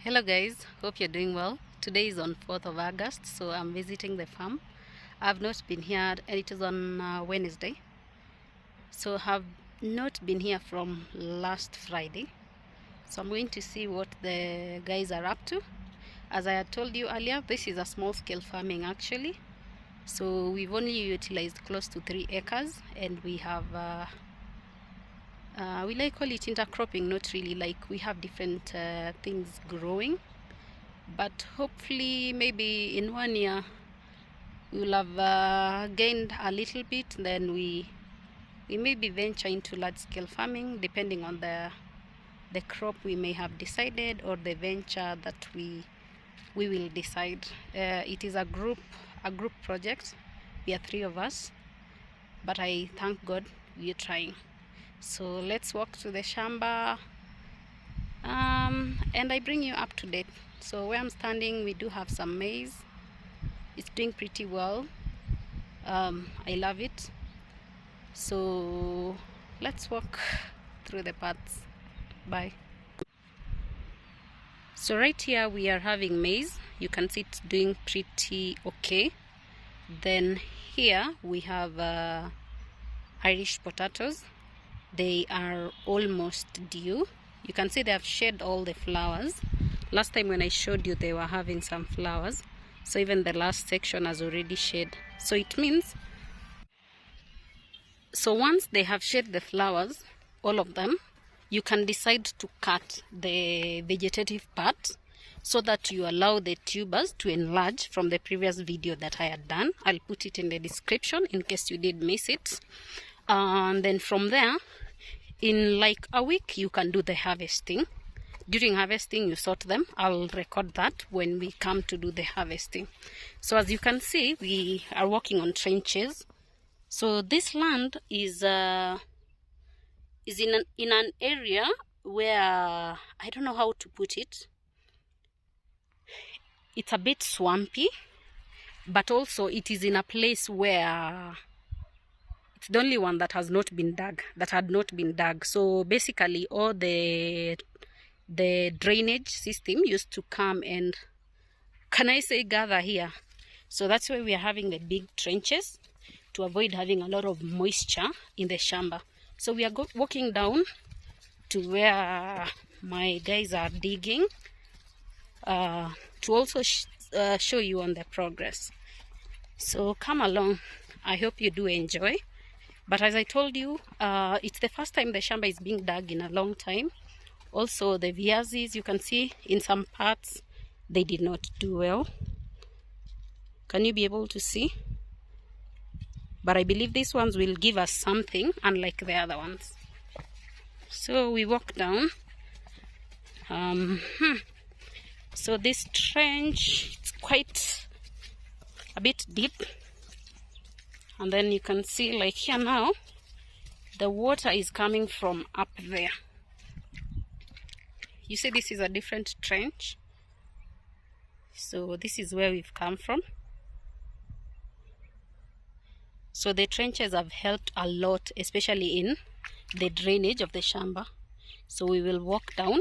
Hello guys, hope you're doing well. Today is on 4th of August, so I'm visiting the farm. I've not been here, and it is on Wednesday. So have not been here from last Friday. So I'm going to see what the guys are up to. As I had told you earlier, this is a small scale farming actually. So we've only utilized close to 3 acres, and we have we like call it intercropping, not really, like we have different things growing, but hopefully maybe in 1 year we will have gained a little bit. Then we maybe venture into large scale farming depending on the crop we may have decided, or the venture that we will decide. It is a group project. We are 3 of us, but I thank God we are trying. So let's walk to the shamba, and I bring you up to date. So where I'm standing, we do have some maize. It's doing pretty well. I love it. So let's walk through the paths. Bye. So right here we are having maize. You can see it's doing pretty okay. Then here we have Irish potatoes. They are almost due. You can see they have shed all the flowers. Last time when I showed you, they were having some flowers. So even the last section has already shed. So it means, so once they have shed the flowers, all of them, you can decide to cut the vegetative part so that you allow the tubers to enlarge from the previous video that I had done. I'll put it in the description in case you did miss it. And then from there, in like a week, you can do the harvesting. During harvesting, you sort them. I'll record that when we come to do the harvesting. So as you can see, we are working on trenches. So this land is in an area where I don't know how to put it. It's a bit swampy, but also it is in a place where it's the only one that has not been dug, that had not been dug. So basically all the drainage system used to come and, can I say, gather here. So that's why we are having the big trenches, to avoid having a lot of moisture in the shamba. So we are walking down to where my guys are digging, to also show you on the progress. So come along. I hope you do enjoy. But as I told you, it's the first time the shamba is being dug in a long time. Also the viazis, you can see in some parts they did not do well. Can you be able to see? But I believe these ones will give us something, unlike the other ones. So we walk down. So this trench, it's quite a bit deep. And then you can see, like here now, the water is coming from up there. You see this is a different trench. So this is where we've come from. So the trenches have helped a lot, especially in the drainage of the shamba. So we will walk down.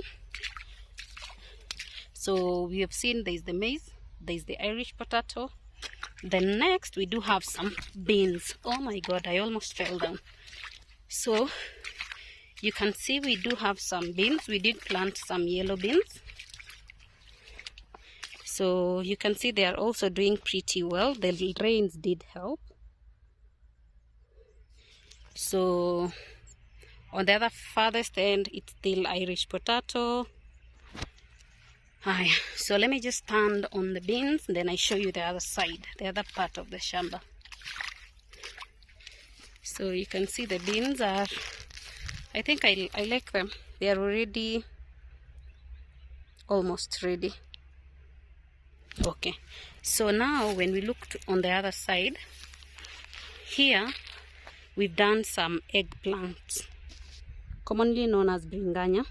So we have seen there's the maize, there's the Irish potato. Then next we do have some beans. Oh my god, I almost fell down. So you can see we do have some beans. We did plant some yellow beans. So you can see they are also doing pretty well. The rains did help. So on the other farthest end, it's still Irish potato. Hi. So let me just stand on the beans, then I show you the other side, the other part of the shamba. So you can see the beans are, I think I like them. They are already almost ready. Okay. So now when we look on the other side, here we've done some eggplants, commonly known as bringanya.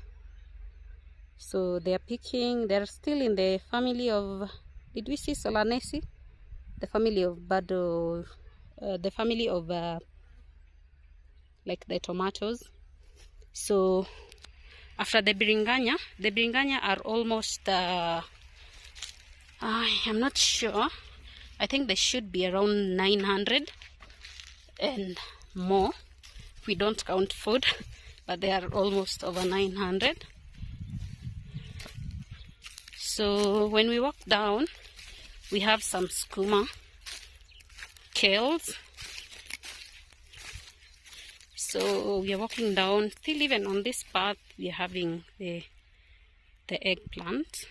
So they are picking. They're still in the family of, did we see Solanacea? The family of Bado, the family of like the tomatoes. So After the biringanya are almost I'm not sure. I think they should be around 900 and more. We don't count food, but they are almost over 900. So when we walk down, we have some skuma, kales. So we are walking down. Still, even on this path, we are having the eggplant.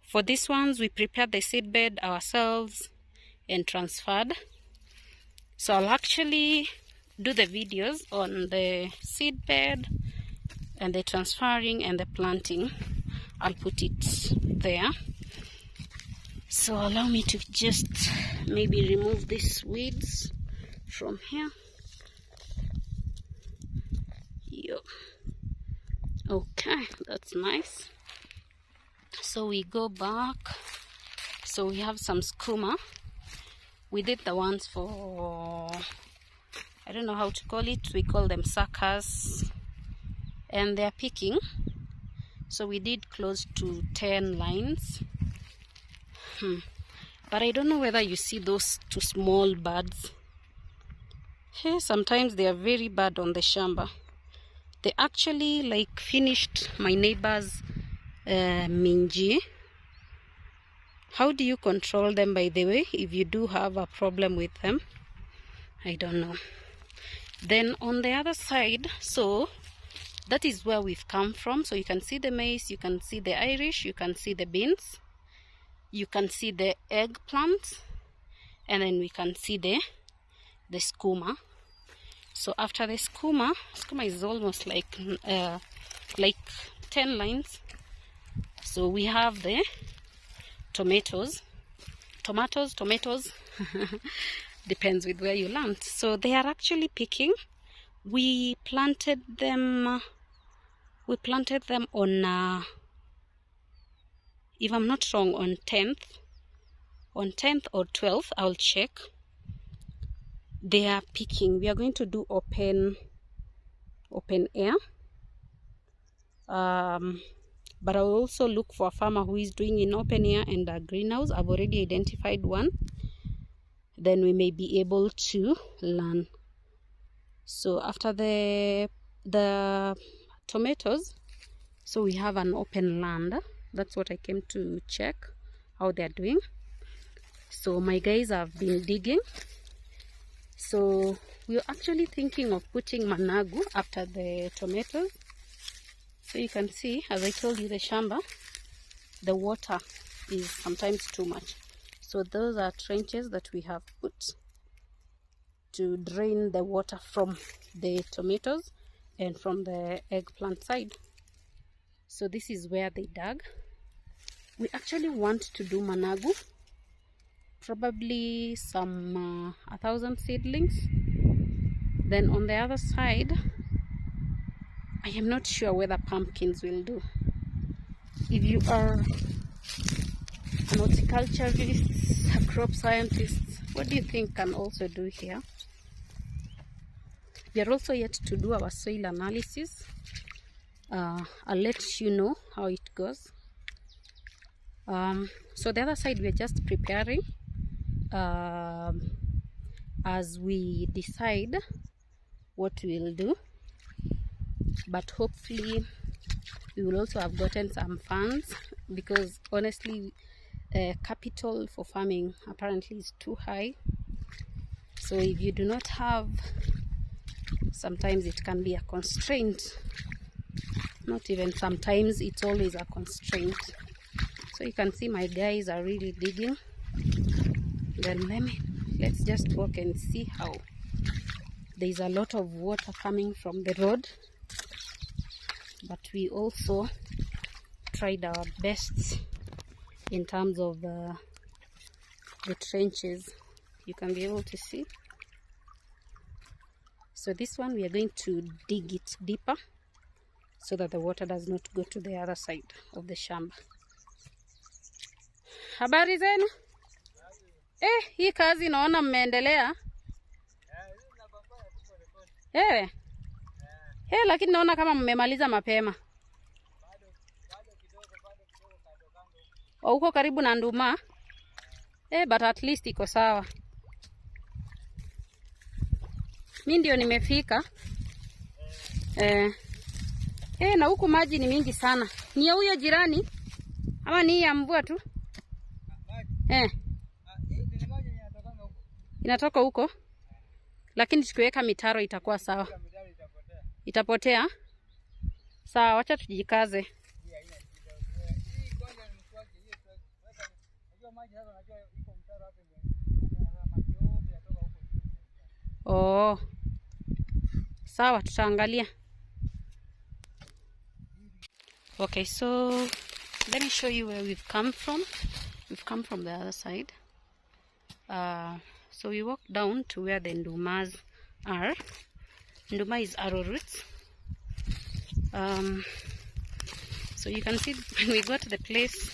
For these ones, we prepared the seedbed ourselves and transferred. So I'll actually do the videos on the seedbed and the transferring and the planting. I'll put it there. So allow me to just maybe remove these weeds from here. Yep. Okay, that's nice. So we go back. So we have some skuma. We did the ones for, I don't know how to call it. We call them suckers. And they're picking. So we did close to 10 lines. But I don't know whether you see those two small birds. Hey, sometimes they are very bad on the shamba. They actually like finished my neighbor's minji. How do you control them, by the way, if you do have a problem with them? I don't know. Then on the other side, so that is where we've come from. So you can see the maize, you can see the Irish, you can see the beans, you can see the eggplant, and then we can see the skuma. So after the skuma is almost like 10 lines. So we have the tomatoes. Depends with where you land. So they are actually picking. We planted them on if I'm not wrong, on 10th or 12th. I'll check. They are picking. We are going to do open air. But I'll also look for a farmer who is doing in open air and a greenhouse. I've already identified one. Then we may be able to learn. So after the tomatoes, so we have an open land. That's what I came to check how they're doing. So my guys have been digging. So we're actually thinking of putting managu after the tomatoes. So you can see, as I told you, the shamba, the water is sometimes too much. So those are trenches that we have put to drain the water from the tomatoes and from the eggplant side. So this is where they dug. We actually want to do managu, probably some 1,000 seedlings. Then on the other side, I am not sure whether pumpkins will do. If you are an horticulturist, a crop scientist, what do you think can also do here? We are also yet to do our soil analysis. I'll let you know how it goes. So the other side, we are just preparing as we decide what we'll do. But hopefully we will also have gotten some funds, because honestly capital for farming apparently is too high. So if you do not have, sometimes it can be a constraint. Not even sometimes, it's always a constraint. So you can see my guys are really digging. Then let's just walk and see how. There's a lot of water coming from the road, but we also tried our best in terms of the trenches. You can be able to see. So this one, we are going to dig it deeper so that the water does not go to the other side of the shamba. Habari zenu? Hii kazi naona mmeendelea. Lakini naona kama mmemaliza mapema. Uko karibu na nduma. But at least iko sawa. Mimi ndio nimefika. Na huku maji ni mingi sana. Ni ya huyo jirani ama ni ya mvua tu? Inatoka huko. Lakini tukiweka mitaro itakuwa sawa. Itapotea? Sawa, wacha tujikaze. Sawa, tutaangalia. Okay, so let me show you where we've come from. We've come from the other side. So we walk down to where the ndumas are. Nduma is arrowroots. So you can see when we got to the place,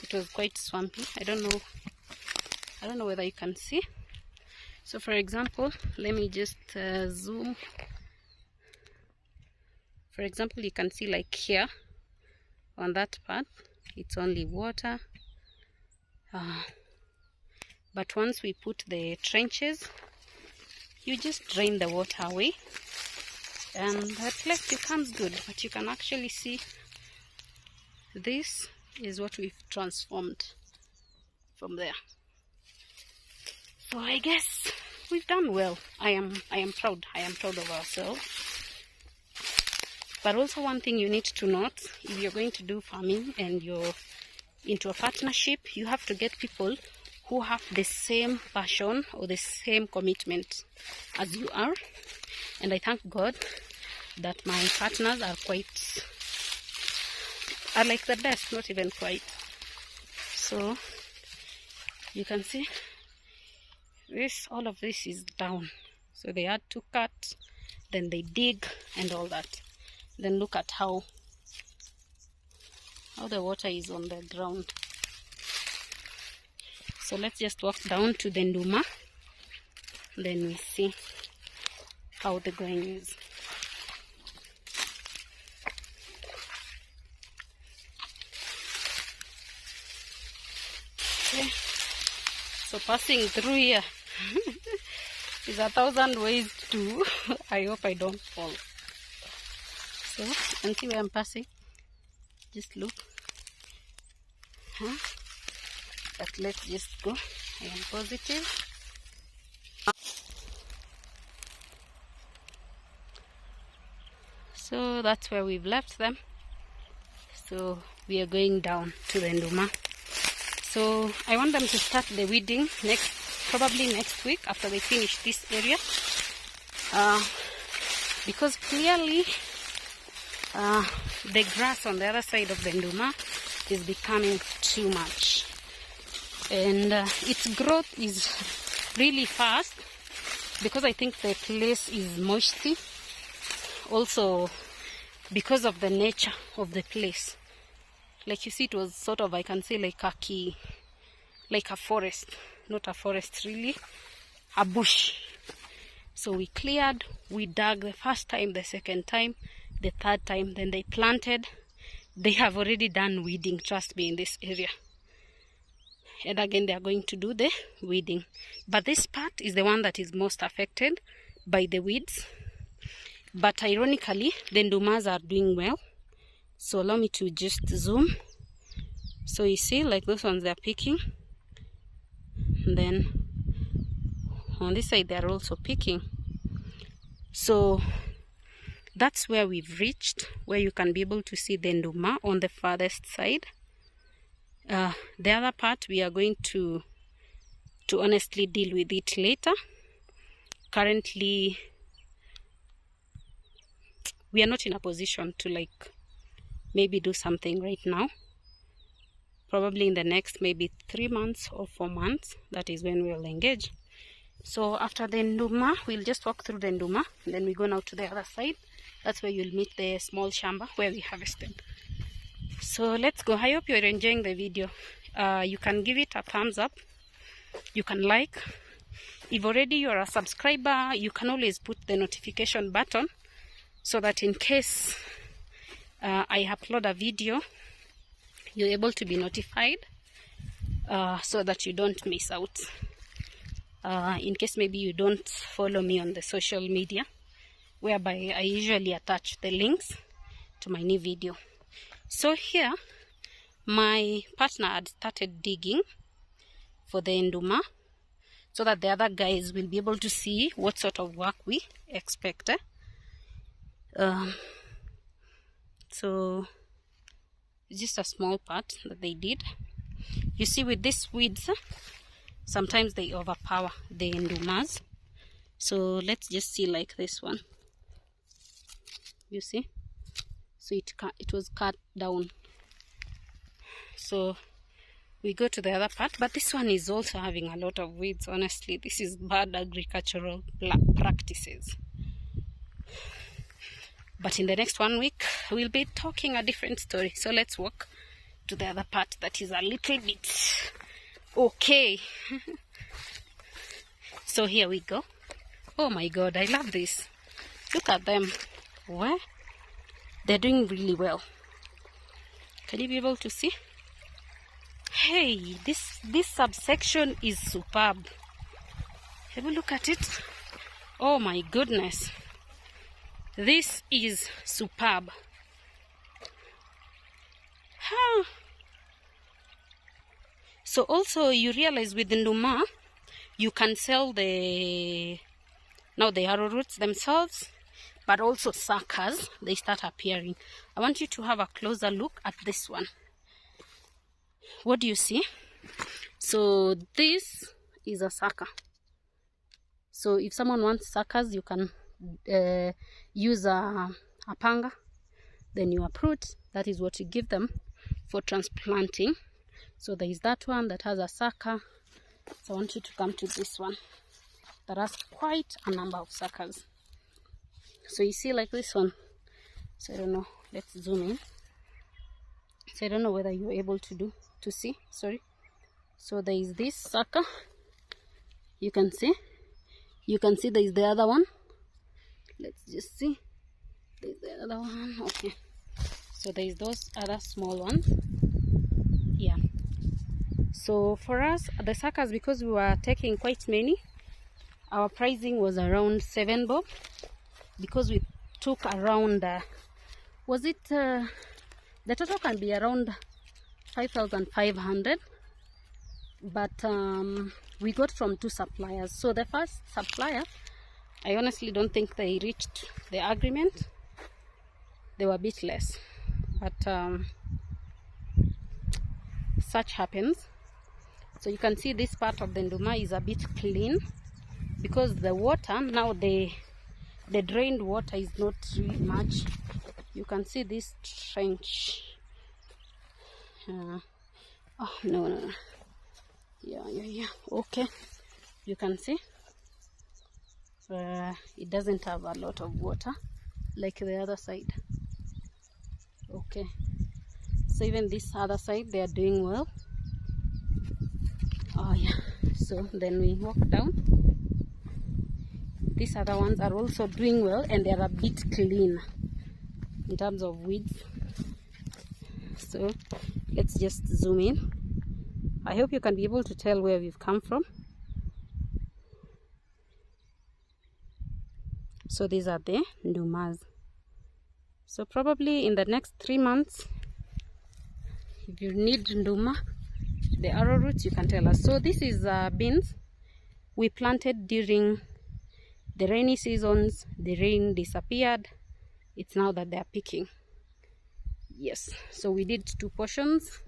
it was quite swampy. I don't know whether you can see. So for example, let me just zoom. For example, you can see like here on that part, it's only water. But once we put the trenches, you just drain the water away and that place becomes good. But you can actually see this is what we've transformed from there. So I guess we've done well. I am proud. I am proud of ourselves. But also one thing you need to note, if you're going to do farming and you're into a partnership, you have to get people who have the same passion or the same commitment as you are. And I thank God that my partners are like the best, not even quite. So you can see all of this is down. So they had to cut, then they dig and all that. Then look at how the water is on the ground. So let's just walk down to the nduma, then we see how the going is. Okay. So passing through here is 1,000 ways to. I hope I don't fall. So you can see where I'm passing. Just look. But let's just go. I am positive. So that's where we've left them. So we are going down to the nduma. So I want them to start the weeding probably next week after they finish this area. Because clearly the grass on the other side of the nduma is becoming too much. And its growth is really fast because I think the place is moisty. Also because of the nature of the place. Like you see, it was sort of, I can say, like a forest. Not a forest really, a bush. So we cleared, we dug the first time, the second time, the third time, then they planted. They have already done weeding, trust me, in this area. And again, they are going to do the weeding. But this part is the one that is most affected by the weeds. But ironically, the ndumas are doing well. So allow me to just zoom. So you see, like those ones, they are picking. And then on this side, they are also picking. So that's where we've reached, where you can be able to see the nduma on the farthest side. The other part, we are going to honestly deal with it later. Currently, we are not in a position to like maybe do something right now. Probably in the next maybe 3 months or 4 months, that is when we'll engage. So after the nduma, we'll just walk through the nduma, and then we go now to the other side. That's where you'll meet the small shamba where we harvested. So let's go. I hope you're enjoying the video. You can give it a thumbs up. You can like. If already you're a subscriber, you can always put the notification button so that in case I upload a video, you're able to be notified, so that you don't miss out. In case maybe you don't follow me on the social media, whereby I usually attach the links to my new video. So here, my partner had started digging for the nduma, so that the other guys will be able to see what sort of work we expect. So it's just a small part that they did. You see, with these weeds, sometimes they overpower the ndumas. So let's just see, like this one. You see, so it was cut down. So we go to the other part, but this one is also having a lot of weeds. Honestly, this is bad agricultural practices. But in the next 1 week, we'll be talking a different story. So let's walk to the other part that is a little bit okay. So here we go. Oh my God, I love this. Look at them. Well, they're doing really well. Can you be able to see? Hey, this subsection is superb. Have a look at it. Oh my goodness. This is superb. Huh. So also you realize with the nduma, you can sell the arrowroots themselves, but also suckers, they start appearing. I want you to have a closer look at this one. What do you see? So this is a sucker. So if someone wants suckers, you can use a panga, then you uproot. That is what you give them for transplanting. So there is that one that has a sucker. So I want you to come to this one that has quite a number of suckers. So you see, like this one. So I don't know, let's zoom in. So I don't know whether you're able to see, sorry. So there is this sucker. You can see there is the other one. Let's just see. There's the other one. Okay. So there is those other small ones. Yeah. So for us, the suckers, because we were taking quite many, our pricing was around 7 bob, because we took around, the total can be around 5,500, but we got from 2 suppliers. So the first supplier, I honestly don't think they reached the agreement. They were a bit less, but such happens. So you can see this part of the nduma is a bit clean, because the water now, the drained water is not really much. You can see this trench. Oh no. Yeah. Okay, you can see it doesn't have a lot of water like the other side. Okay, so even this other side, they are doing well. Oh yeah. So then we walk down. These other ones are also doing well, and they are a bit clean in terms of weeds. So let's just zoom in. I hope you can be able to tell where we've come from. So these are the ndumas. So probably in the next 3 months, if you need nduma, the arrowroots, you can tell us. So this is beans we planted during the rainy seasons. The rain disappeared. It's now that they're picking. Yes, so we did 2 portions.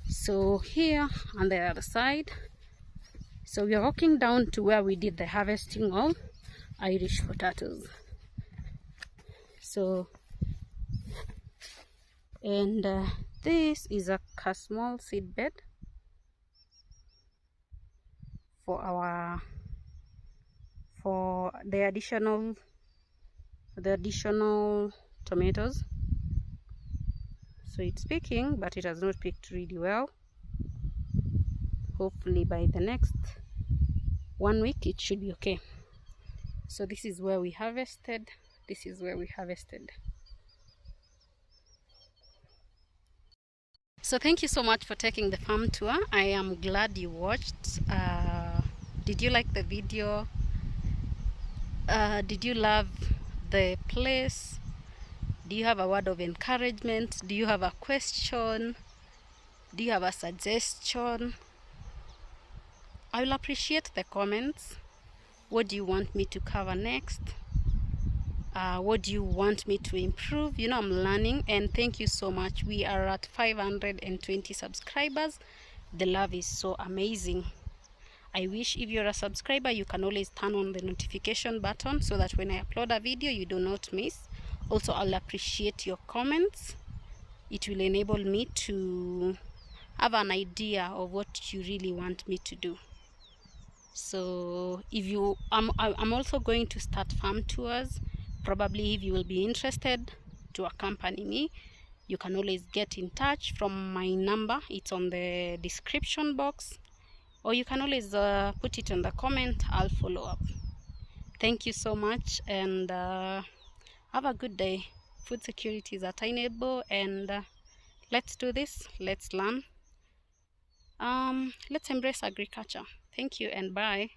So here on the other side, so we are walking down to where we did the harvesting of Irish potatoes. So, and this is a small seed bed for the additional tomatoes. So it's picking, but it has not picked really well. Hopefully by the next 1 week it should be okay. So this is where we harvested. This is where we harvested. So thank you so much for taking the farm tour. I am glad you watched. Did you like the video? Did you love the place? Do you have a word of encouragement? Do you have a question? Do you have a suggestion? I will appreciate the comments. What do you want me to cover next? What do you want me to improve? You know, I'm learning, and thank you so much. We are at 520 subscribers. The love is so amazing. I wish if you're a subscriber, you can always turn on the notification button so that when I upload a video, you do not miss. Also, I'll appreciate your comments. It will enable me to have an idea of what you really want me to do. So if you, I'm also going to start farm tours. Probably if you will be interested to accompany me, you can always get in touch from my number. It's on the description box, or you can always put it in the comment. I'll follow up. Thank you so much, and have a good day. Food security is attainable, and let's do this. Let's learn. Let's embrace agriculture. Thank you and bye.